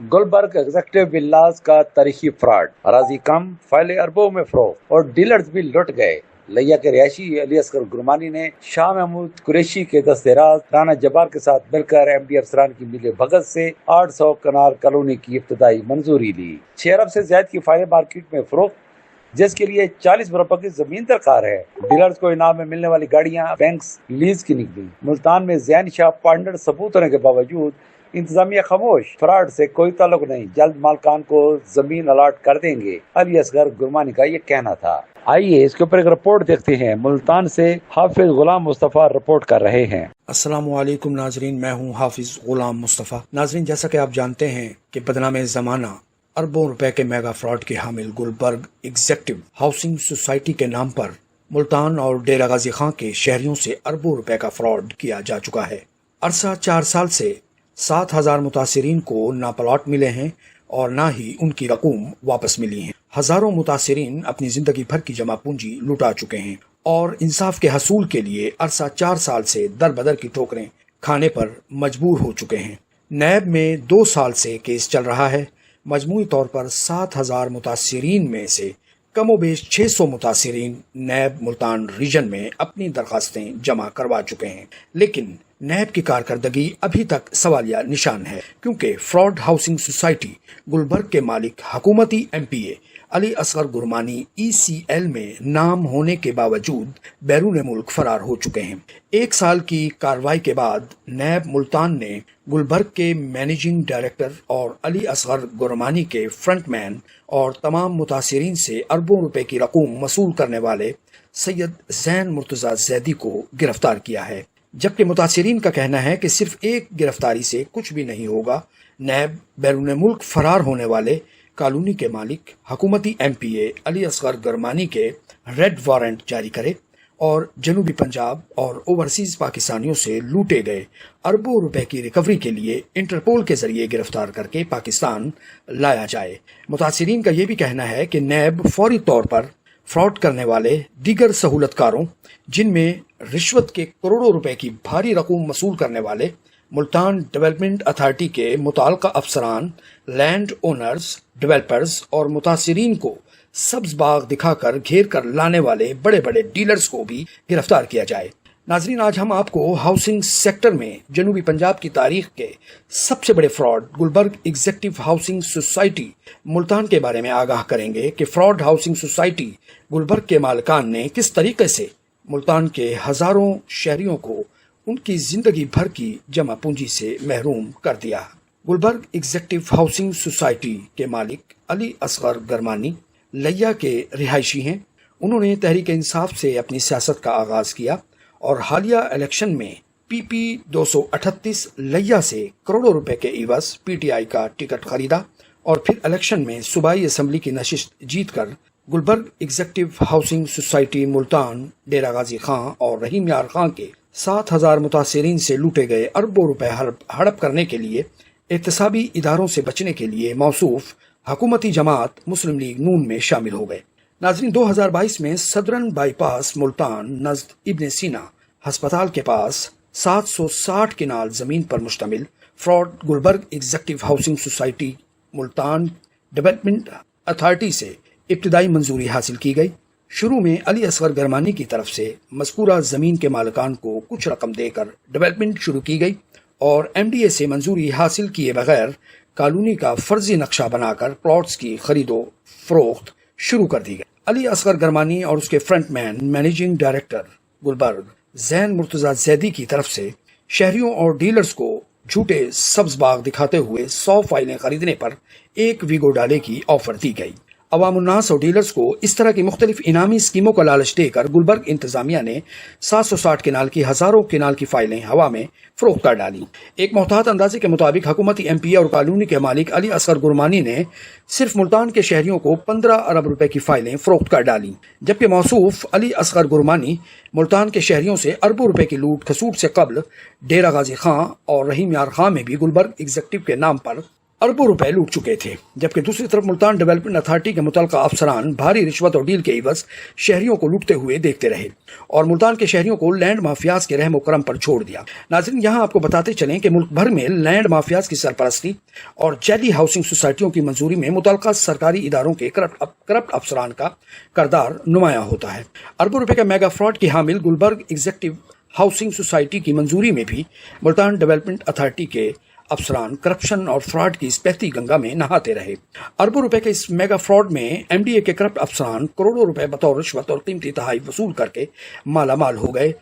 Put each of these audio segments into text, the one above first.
Gulberg executive विलास का तारीखी fraud, अराजी कम, फाइलें अरबों में फरोख्त और डीलर्स भी लुट गए। लिया के रिहायशी अली असगर गुरमानी ने शाह महमूद कुरैशी के दस्तेराज राना जब्बार के साथ मिलकर एमडी अफसरान की मिले भगत से 800 कनार कॉलोनी की इब्तदाई मंजूरी ली। 6 अरब से ज्यादा की फाइलें मार्केट में फरोख्त, जिसके लिए 40 बरबर की जमीन दरकार है। डीलर्स को इनाम में मिलने वाली गाड़ियां बैंक्स लीज की निकली। मुल्तान में जैन शाह पार्टनर सबूत होने के बावजूद इंतजामिया खामोश। फ्रॉड से कोई ताल्लुक नहीं, जल्द मालकान को जमीन अलॉट कर देंगे, अली असगर गुरमानी का ये कहना था। आइए इसके ऊपर एक रिपोर्ट देखते हैं। मुल्तान से हाफिज गुलाम मुस्तफा रिपोर्ट कर रहे हैं। अस्सलामु अलैकुम नाजरीन, मैं हूँ हाफिज गुलाम मुस्तफा। नाजरीन, जैसा कि आप जानते हैं कि बदनामे ज़माना अरबों रुपए के मेगा फ्रॉड के हामिल गुलबर्ग एग्जेक्टिव हाउसिंग सोसाइटी के नाम पर मुल्तान और डेरा गाजी खां के शहरियों से अरबों रुपए का फ्रॉड किया जा चुका है। अरसा 4 साल से 7,000 मुतासिरीन को ना प्लॉट मिले हैं और ना ही उनकी रकूम वापस मिली है। हजारों मुतासिरीन अपनी जिंदगी भर की जमा पूंजी लुटा चुके हैं और इंसाफ के हसूल के लिए अरसा 4 साल से दर बदर की ठोकरें खाने पर मजबूर हो चुके हैं। नैब में 2 साल से केस चल रहा है। मजमूई तौर पर 7,000 मुतासिरीन में से कमोबेश 600 मुतासिरीन नैब मुल्तान रीजन में अपनी दरखास्तें जमा करवा चुके हैं, लेकिन नैब की कारकर्दगी अभी तक सवालिया निशान है, क्योंकि फ्रॉड हाउसिंग सोसाइटी गुलबर्ग के मालिक हुकूमती एमपीए अली असगर गुरमानी ECL में नाम होने के बावजूद बैरून मुल्क फरार हो चुके हैं। 1 साल की कार्रवाई के बाद नैब मुल्तान ने गुलबर्ग के मैनेजिंग डायरेक्टर और अली असगर गुरमानी के फ्रंटमैन और तमाम मुतासिरीन से अरबों रुपए की रकूम वसूल करने वाले सैयद जैन मुर्तजा जैदी को गिरफ्तार किया है, जबकि मुतासिरीन का कहना है कि सिर्फ एक गिरफ्तारी से कुछ भी नहीं होगा। नैब बैरून मुल्क फरार होने वाले कॉलोनी के मालिक हुकूमती एमपीए अली असगर गुरमानी के रेड वारंट जारी करे और जनूबी पंजाब और ओवरसीज पाकिस्तानियों से लूटे गए अरबों रुपए की रिकवरी के लिए इंटरपोल के जरिए गिरफ्तार करके पाकिस्तान लाया जाए। मुतासिरीन का यह भी कहना है कि नैब फौरी तौर पर फ्रॉड करने वाले दीगर सहूलतकारों, जिनमें रिश्वत के करोड़ों रुपए की भारी रकूम वसूल करने वाले मुल्तान डेवलपमेंट अथॉरिटी के मुताल्लिका अफसरान, लैंड ओनर्स, डेवलपर्स और मुतासिरीन को सब्ज बाग दिखाकर घेर कर लाने वाले बड़े बड़े डीलर्स को भी गिरफ्तार किया जाए। नाजरीन, आज हम आपको हाउसिंग सेक्टर में जनूबी पंजाब की तारीख के सबसे बड़े fraud Gulberg executive housing society Multan के बारे में आगाह करेंगे कि फ्रॉड हाउसिंग सोसाइटी गुलबर्ग के मालिकान ने किस तरीके से मुल्तान के हजारों शहरियों को उनकी जिंदगी भर की जमा पूंजी से महरूम कर दिया। गुलबर्ग एग्जेक्टिव हाउसिंग सोसाइटी के मालिक अली असगर गुरमानी लिया के रिहायशी हैं। उन्होंने तहरीक इंसाफ से अपनी सियासत का आगाज किया और हालिया इलेक्शन में PP 238 लिया से करोड़ों रुपए के इवज PTI का टिकट खरीदा और फिर इलेक्शन में सूबाई असम्बली की नशिस्त जीतकर Gulberg executive housing society Multan, Dera Ghazi Khan और रहीम यार खां के 7,000 मुतासिरीन से लूटे गए अरबों रुपए हड़प करने के लिए एहतसाबी इदारों से बचने के लिए मौसूफ हुकूमती जमात मुस्लिम लीग नून में शामिल हो गए। नाजरीन, 2022 में सदरन बाईपास मुल्तान नज़द इब्न सीना अस्पताल के पास 760 किनाल जमीन पर मुश्तमिल fraud Gulberg executive housing society Multan development authority से इब्तिदाई मंजूरी हासिल की गई। शुरू में अली असगर गुरमानी की तरफ से मज़कूरा जमीन के मालिकान को कुछ रकम देकर डेवलपमेंट शुरू की गई और MDA से मंजूरी हासिल किए बगैर कॉलोनी का फर्जी नक्शा बनाकर प्लॉट्स की खरीदो फरोख्त शुरू कर दी गई। अली असगर गुरमानी और उसके frontman managing director Gulberg Zain Murtaza Zaidi की तरफ से शहरियों और डीलर्स को झूठे सब्ज बाग दिखाते हुए 100 फाइलें खरीदने पर 1 वीगो डाले की ऑफर दी गई। अवामुन्नास और डीलर्स को इस तरह की मुख्तलिफ इनामी स्कीमों का लालच देकर गुलबर्ग इंतजामिया ने 760 किनाल की हजारों किनाल की फाइलें हवा में फरोख्त कर डाली। एक मोहतात अंदाजे के मुताबिक हुकूमती एमपीए और कॉलोनी के मालिक अली असगर गुरमानी ने सिर्फ मुल्तान के शहरियों को 15 अरब रुपए की फाइलें फरोख्त कर डाली, जबकि मौसूफ अली असगर गुरमानी मुल्तान के शहरियों से अरबों रुपए की लूट खसूट से कबल डेरा गाजी खां और रहीम यार खां में भी गुलबर्ग एग्जेक्टिव के नाम पर अरबों रुपए लूट चुके थे, जबकि दूसरी तरफ मुल्तान डेवलपमेंट अथॉरिटी के मुतल्लिका अफसरान भारी रिश्वत और डील के एवज शहरियों को लूटते हुए देखते रहे और मुल्तान के शहरियों को लैंड माफियाज के रहम करम पर छोड़ दिया। नाज़रीन, यहाँ आपको बताते चलें कि मुल्क भर में लैंड माफियाज की सरपरस्ती और जैली हाउसिंग सोसाइटियों की मंजूरी में मुतल्लिका सरकारी इदारों के करप्ट अफसरान का किरदार नुमायां होता है। अरबों रुपए का मेगा फ्रॉड की हामिल गुलबर्ग एग्जेक्टिव हाउसिंग सोसाइटी की मंजूरी में भी मुल्तान डेवलपमेंट अथॉरिटी के अफसरान करप्शन और फ्रॉड की इस बहती गंगा में नहाते रहे। अरबों रुपए के इस मेगा फ्रॉड में एमडीए के करप्ट अफसरान करोड़ों रुपए बतौर रिश्वत और कीमती तहाई वसूल करके मालामाल हो गए,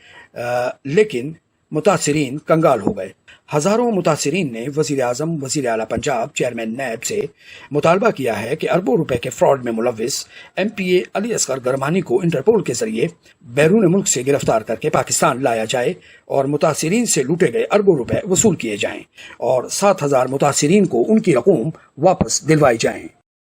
लेकिन मुतासिरीन कंगाल हो गए। हजारों मुतासिरीन ने वजीर आजम, वजीर आला पंजाब, चेयरमैन नैब से मुतालबा किया है कि अरबों रुपए के फ्रॉड में मुलव्विस एमपीए अली असगर गरमानी को इंटरपोल के जरिए बैरून मुल्क से गिरफ्तार करके पाकिस्तान लाया जाए और मुतासिरीन से लूटे गए अरबों रुपए वसूल किए जाएं और 7,000 मुतासिरीन को उनकी रकूम वापस दिलवाई जाएं।